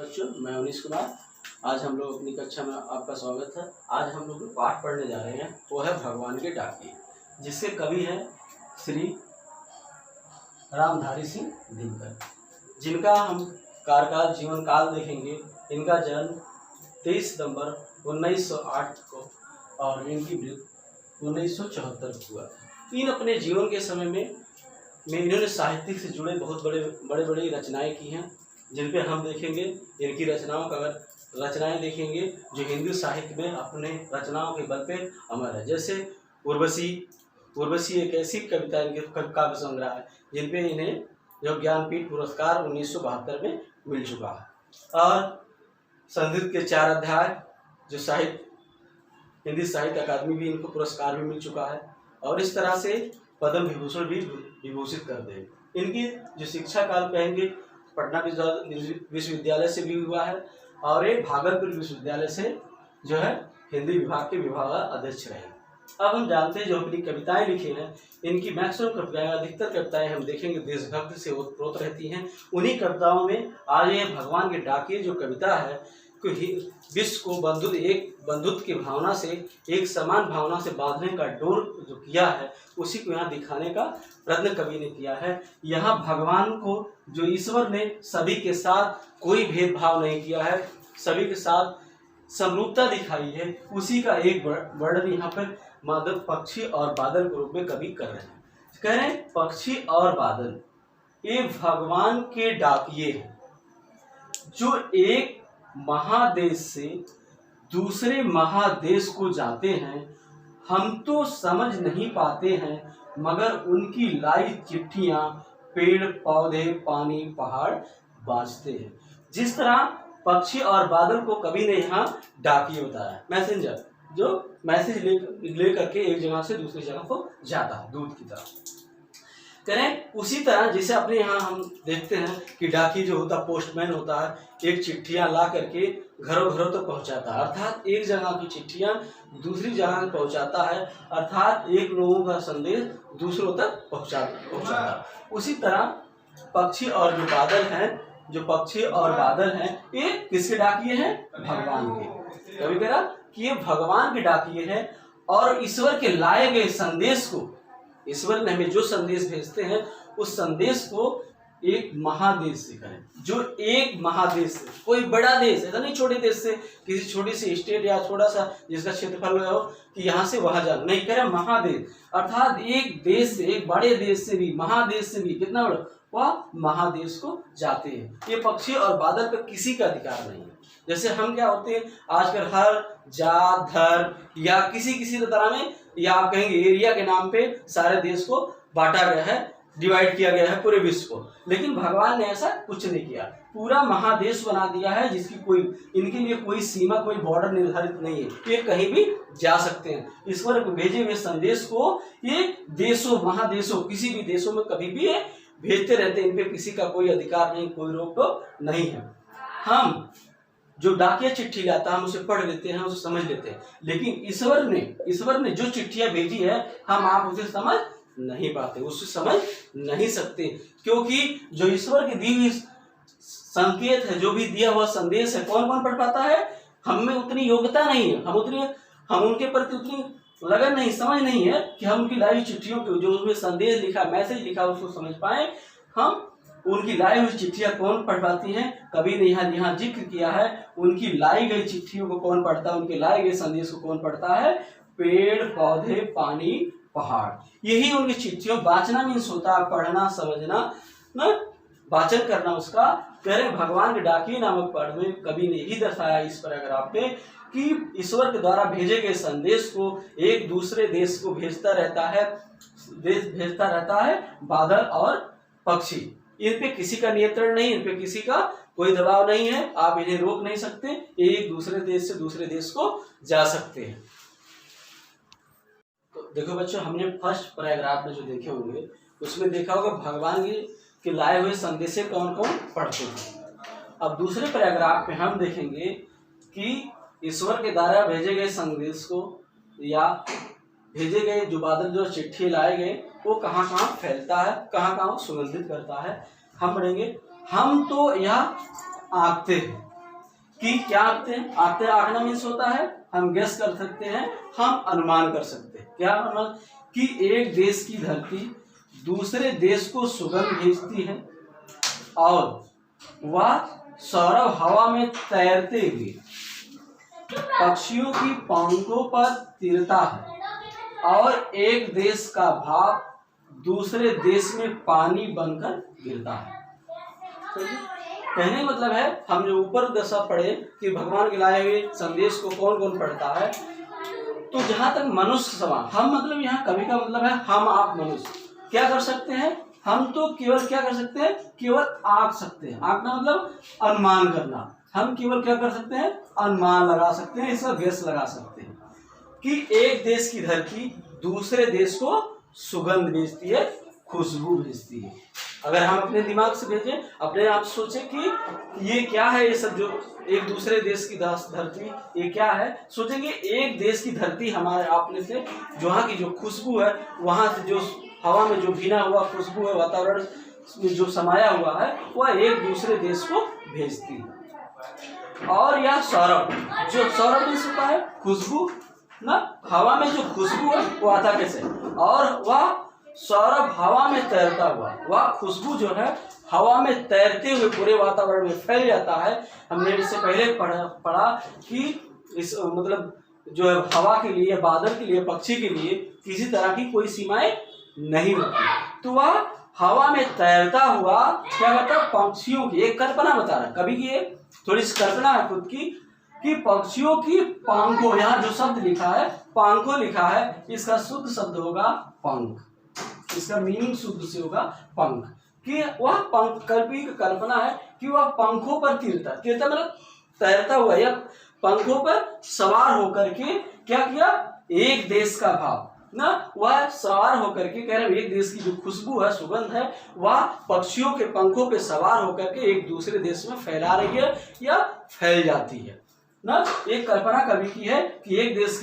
बच्चों, मैं मनीष कुमार। आज हम लोग अपनी कक्षा में आपका स्वागत है। आज हम लोग जो पाठ पढ़ने जा रहे हैं वो है भगवान के डाकिए, जिसके कवि हैं श्री रामधारी सिंह दिनकर, जिनका हम कार्यकाल जीवन काल देखेंगे। इनका जन्म 23 सितंबर 1908 को और इनकी मृत्यु 1974 को हुआ था। इन अपने जीवन के समय में इन्होंने साहित्य से जुड़े बहुत बड़ी रचनाएं की हैं, जिन पे हम देखेंगे। इनकी रचनाओं का अगर रचनाएं देखेंगे जो हिंदी साहित्य में अपने रचनाओं के बल पे अमर है, जैसे उर्वशी एक ऐसी कविता, इनके काव्य संग्रह है जिन पे इन्हें जो ज्ञानपीठ पुरस्कार 1972 में मिल चुका है। और संस्कृत के 4 अध्याय जो हिंदी साहित्य अकादमी भी इनको पुरस्कार भी मिल चुका है, और इस तरह से पद्म विभूषण भी विभूषित कर दे। इनकी जो शिक्षा काल कहेंगे पटना विश्वविद्यालय से भी हुआ है, और एक भागलपुर विश्वविद्यालय से जो है हिंदी विभाग के विभाग अध्यक्ष रहे। अब हम जानते हैं जो अपनी कविताएं लिखी हैं, इनकी मैक्सिमम कविताएं, अधिकतर कविताएं हम देखेंगे देशभक्ति से ओतप्रोत रहती हैं। उन्हीं कविताओं में आज ये भगवान के डाकिए जो कविता है, विश्व को बंधुत्व की भावना से, एक समान भावना से बांधने का डोर जो किया है, उसी को यहाँ दिखाने का प्रयत्न कवि ने किया है। यहाँ भगवान को जो ईश्वर ने सभी के साथ कोई भेदभाव नहीं किया है, सभी के साथ समरूपता दिखाई है, उसी का एक वर्णन यहाँ पर माधव पक्षी और बादल के रूप में कवि कर रहे हैं। कह रहे हैं पक्षी और बादल ये भगवान के डाकिए हैं, जो एक महादेश से दूसरे महादेश को जाते हैं। हम तो समझ नहीं पाते हैं, मगर उनकी लाई चिट्ठियां पेड़ पौधे पानी पहाड़ बाँचते हैं। जिस तरह पक्षी और बादल को कवि ने यहाँ डाकिए बताया, मैसेंजर, जो मैसेज ले करके एक जगह से दूसरी जगह को जाता है दूध की तरह। करें उसी तरह जैसे अपने यहाँ हम देखते हैं कि डाकिया जो होता, पोस्टमैन होता है, एक चिट्ठियाँ ला करके घरों घरों तक पहुँचाता है, अर्थात एक जगह की चिट्ठियाँ दूसरी जगह पहुँचाता है, अर्थात एक लोगों का संदेश दूसरों तक पहुँचाता है। उसी तरह पक्षी और जो बादल हैं, जो पक्षी और बादल हैं, ये किसके डाकिए हैं? भगवान के। कभी कह रहा कि ये भगवान के डाकिए हैं, और ईश्वर के लाए गए संदेश को, ईश्वर ने हमें जो संदेश भेजते हैं, उस संदेश को एक महादेश से करें, जो एक महादेश से, कोई बड़ा देश, ऐसा नहीं छोटे देश से, किसी छोटी सी स्टेट या थोड़ा सा जिसका क्षेत्रफल हो कि यहाँ से वहां जाना, नहीं, कह रहे महादेश, अर्थात एक देश से, एक बड़े देश से भी, महादेश से भी, कितना बड़ा, वह महादेश को जाते हैं। ये पक्षी और बादल पर किसी का अधिकार नहीं है। जैसे हम क्या होते हैं आजकल, हर जात धर्म या किसी तरह में, या आप कहेंगे एरिया के नाम पे सारे देश को बांटा गया है, डिवाइड किया गया है पूरे विश्व को, लेकिन भगवान ने ऐसा कुछ नहीं किया। पूरा महादेश बना दिया है, जिसकी इनके लिए कोई सीमा, कोई बॉर्डर निर्धारित नहीं है, ये कहीं भी जा सकते हैं। ईश्वर को भेजे हुए संदेश को ये देशों, महादेशों, किसी भी देशों में कभी भी भेजते रहते हैं। इन पे किसी का कोई अधिकार नहीं, कोई रोक टोक नहीं है। हम जो डाकिया चिट्ठी लाता है, हम उसे पढ़ लेते हैं, उसे समझ लेते हैं, लेकिन ईश्वर ने जो चिट्ठियां भेजी है, हम आप उसे समझ नहीं पाते, उसे समझ नहीं सकते, क्योंकि जो ईश्वर की दी हुई संकेत है, जो भी दिया हुआ संदेश है, कौन कौन पढ़ पाता है? हम में उतनी योग्यता नहीं है, हम उनके प्रति उतनी लगन नहीं, समझ नहीं है कि हम उनकी लाई चिट्ठियों के जो उसमें संदेश लिखा, मैसेज लिखा, उसको समझ पाए। हम उनकी लाई हुई चिट्ठियां कौन पढ़ पाती हैं? कवि ने यहाँ जिक्र किया है, उनकी लाई गई चिट्ठियों को कौन पढ़ता है, उनके लाए गए संदेश को कौन पढ़ता है? पेड़ पौधे पानी पहाड़, यही उनकी चिट्ठियों। वाचना मीन्स होता है पढ़ना, समझना, न वाचन करना उसका। कह रहे भगवान के डाकिए नामक पद में कवि ने यही दर्शाया इस पैराग्राफ में कि ईश्वर के द्वारा भेजे गए संदेश को एक दूसरे देश को भेजता रहता है बादल और पक्षी। इन पे किसी का नियंत्रण नहीं, इन पे किसी का कोई दबाव नहीं है, आप इन्हें रोक नहीं सकते, एक दूसरे देश से दूसरे देश को जा सकते हैं। तो देखो बच्चों, हमने फर्स्ट पैराग्राफ में जो देखे होंगे, उसमें देखा होगा भगवान के लाए हुए संदेश कौन कौन पढ़ते हैं। अब दूसरे पैराग्राफ में हम देखेंगे कि ईश्वर के द्वारा भेजे गए संदेश को, या भेजे गए जो बादल, जो चिट्ठी लाए गए, वो कहाँ कहाँ फैलता है, कहाँ कहाँ सुगंधित करता है। हम पढ़ेंगे, हम तो यह आंकते हैं, कि क्या आते आंकना मीन्स होता है हम गेस कर सकते हैं, हम अनुमान कर सकते हैं। क्या अनुमान? कि एक देश की धरती दूसरे देश को सुगंध भेजती है और वह सौरभ हवा में तैरते हुए पक्षियों की पंखों पर तिरता है और एक देश का भाप दूसरे देश में पानी बनकर गिरता है। कहने मतलब है, हम जो ऊपर दशा पढ़े कि भगवान के लाए हुए संदेश को कौन कौन पढ़ता है, तो जहां तक मनुष्य समान, हम मतलब यहाँ कवि का मतलब है हम आप मनुष्य क्या कर सकते हैं, हम तो केवल क्या कर सकते हैं, केवल आंक सकते हैं। आंकना मतलब अनुमान करना, हम केवल क्या कर सकते हैं, अनुमान लगा सकते हैं, इसका गेस लगा सकते हैं कि एक देश की धरती दूसरे देश को सुगंध भेजती है, खुशबू भेजती है। अगर हम अपने दिमाग से भेजें, अपने आप सोचें कि ये क्या है, ये सब जो एक दूसरे देश की धरती ये क्या है, सोचेंगे एक देश की धरती हमारे आपने से जो वहाँ की जो खुशबू है, वहाँ से जो हवा में जो भीना हुआ खुशबू है, वातावरण में जो समाया हुआ है, वह एक दूसरे देश को भेजती है। और यह सौरभ, जो सौरभ में होता है खुशबू ना, हवा में जो खुशबू है वो आता कैसे, और वह सौरभ हवा में तैरता हुआ, वह खुशबू जो है हवा में तैरते हुए पूरे वातावरण में फैल जाता है। हमने इससे पहले पढ़ा कि इस मतलब जो है हवा के लिए, बादल के लिए, पक्षी के लिए किसी तरह की कोई सीमाएं नहीं होती, तो वह हवा में तैरता हुआ क्या करता है, पक्षियों की एक कल्पना बता रहा है, कभी की एक थोड़ी सी कल्पना है खुद की, कि पक्षियों की पंखों, यहाँ जो शब्द लिखा है पंखों लिखा है, इसका शुद्ध शब्द होगा पंख, इसका मीनिंग शुद्ध से होगा पंख, कि वह पंख कल्पना है कि वह पंखों पर तिरता मतलब तैरता हुआ या पंखों पर सवार होकर के क्या किया, एक देश का भाव ना, वह सवार होकर के कह रहे एक देश की जो खुशबू है, सुगंध है, वह पक्षियों के पंखों पे सवार होकर के एक दूसरे देश में फैला रही है या फैल जाती है ना। एक कल्पना कवि की है कि एक देश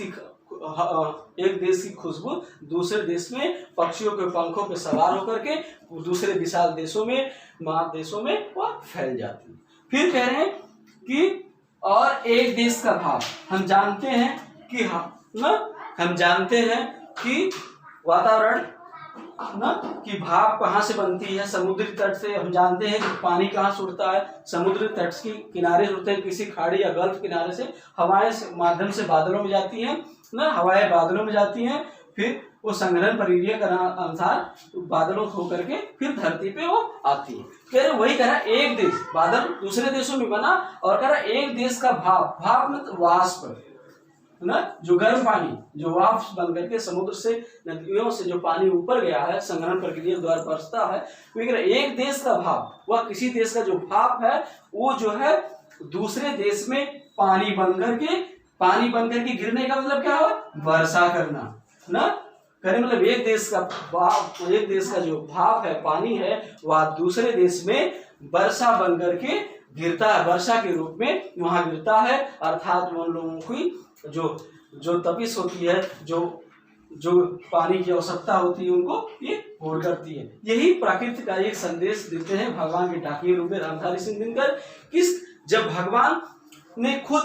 की खुशबू दूसरे देश में पक्षियों के पंखों पे सवार होकर के दूसरे विशाल देशों में, महादेशों में वह फैल जाती है। फिर कह रहे हैं कि और एक देश का भाव, हम जानते हैं कि हम जानते हैं कि वातावरण ना कि भाप कहाँ से बनती है, समुद्री तट से। हम जानते हैं कि पानी कहाँ से उड़ता है, समुद्री तट के किनारे से उड़ते हैं, किसी खाड़ी या गल्फ किनारे से हवाएं माध्यम से बादलों में जाती हैं ना, हवाएं बादलों में जाती हैं, फिर वो संघनन प्रक्रिया के अनुसार बादलों होकर के फिर धरती पे वो आती है। कह रहे वही कह रहा है एक देश, बादल दूसरे देशों में बना, और कह रहा एक देश का भाप में वाष्प ना, जो गर्म पानी जो वाष्प बन करके समुद्र से, नदियों से जो पानी ऊपर गया है संघनन प्रक्रिया द्वारा बरसता है, तो एक देश का भाप, वह किसी देश का जो भाप है वो जो है दूसरे देश में पानी बन करके गिरने का मतलब क्या हुआ, वर्षा करना ना। करें मतलब एक देश का जो भाप है, पानी है, वह दूसरे देश में वर्षा बन करके गिरता है, वर्षा के रूप में वहां गिरता है, अर्थात उन लोगों की जो तपिश होती है, जो पानी की आवश्यकता होती है, उनको ये पूर्ण करती है। यही प्रकृति का एक संदेश देते हैं भगवान के डाकिये रूप में रामधारी सिंह दिनकर। किस जब भगवान ने खुद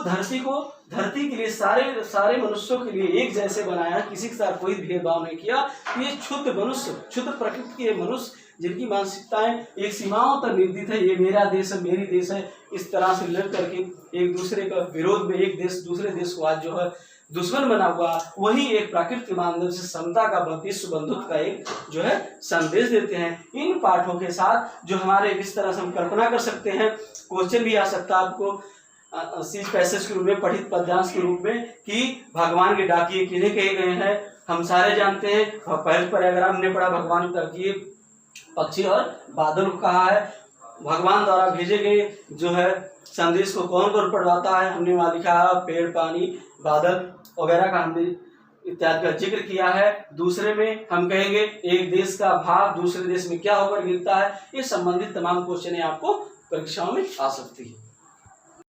धरती के लिए सारे मनुष्यों के लिए एक जैसे बनाया, किसी के साथ कोई भेदभाव नहीं किया, ये शुद्ध मनुष्य, शुद्ध प्रकृति के मनुष्य जिनकी मानसिकताएं एक सीमाओं तक निर्दित है, ये मेरा देश है, मेरी देश है, इस तरह से लड़ करके एक दूसरे का विरोध में एक देश दूसरे देश को आज जो है दुश्मन बना हुआ, वही एक प्राकृतिक के माध्यम से समता का, विश्व बंधुत्व का एक जो है संदेश देते हैं। इन पाठों के साथ जो हमारे इस तरह से हम कल्पना कर सकते हैं, क्वेश्चन भी आ सकता है आपको सीज पैसेज के रूप में, पठित पद्यांश के रूप में, कि भगवान के डाकिये किन्हें कहे गए हैं। हम सारे जानते हैं, पहले पैराग्राफ हमने पढ़ा भगवान के डाकिये पक्षी और बादल को कहा है, भगवान द्वारा भेजे गए जो है संदेश को कौन कौन पढ़वाता है, हमने वहाँ लिखा है पेड़, पानी, बादल वगैरह का हमने इत्यादि का जिक्र किया है। दूसरे में हम कहेंगे एक देश का भाव दूसरे देश में क्या होकर गिरता है। ये संबंधित तमाम क्वेश्चन आपको परीक्षाओं में आ सकती है।